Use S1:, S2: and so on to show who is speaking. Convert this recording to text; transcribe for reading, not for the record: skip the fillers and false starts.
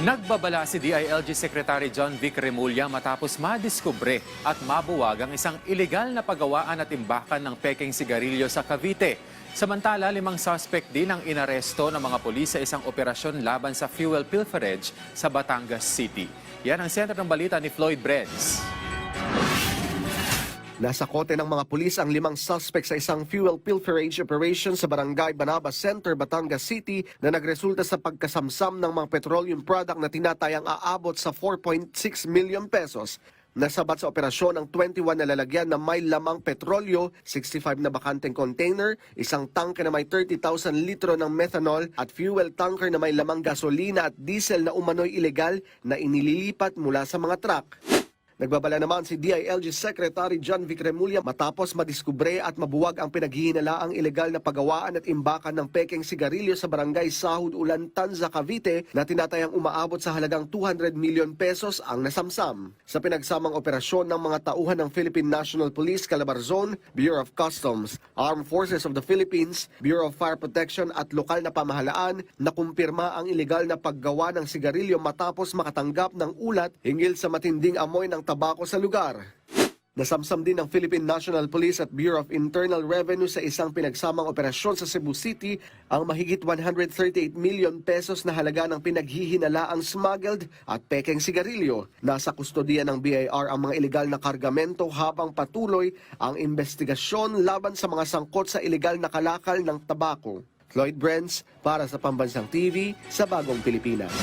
S1: Nagbabala si DILG Secretary John Vic Remulla matapos madiskubre at mabuwag ang isang ilegal na paggawaan at imbakan ng pekeng sigarilyo sa Cavite. Samantala, 5 suspect din ang inaresto ng mga pulis sa isang operasyon laban sa fuel pilferage sa Batangas City. Yan ang sentro ng balita ni Floyd Brenz.
S2: Nasa kote ng mga pulis ang 5 suspect sa isang fuel pilferage operation sa Barangay Banabas Center, Batangas City na nagresulta sa pagkasamsam ng mga petroleum product na tinatayang aabot sa 4.6 million pesos. Nasabat sa operasyon ang 21 na lalagyan na may lamang petrolyo, 65 na bakanteng container, isang tangke na may 30,000 litro ng methanol at fuel tanker na may lamang gasolina at diesel na umano'y ilegal na inililipat mula sa mga truck. Nagbabala naman si DILG Secretary John Vic Remulla matapos madiskubre at mabuwag ang pinaghihinalaang ilegal na paggawaan at imbakan ng pekeng sigarilyo sa Barangay Sahud Ulan, Tanza, Cavite na tinatayang umaabot sa halagang 200 million pesos ang nasamsam. Sa pinagsamang operasyon ng mga tauhan ng Philippine National Police Calabarzon, Bureau of Customs, Armed Forces of the Philippines, Bureau of Fire Protection at lokal na pamahalaan na kumpirma ang ilegal na paggawa ng sigarilyo matapos makatanggap ng ulat hinggil sa matinding amoy ng tabako sa lugar. Nasamsam din ng Philippine National Police at Bureau of Internal Revenue sa isang pinagsamang operasyon sa Cebu City ang mahigit 138 million pesos na halaga ng pinaghihinalaang smuggled at pekeng sigarilyo. Nasa kustodiya ng BIR ang mga ilegal na kargamento habang patuloy ang investigasyon laban sa mga sangkot sa ilegal na kalakal ng tabako. Floyd Brenz para sa Pambansang TV sa Bagong Pilipinas.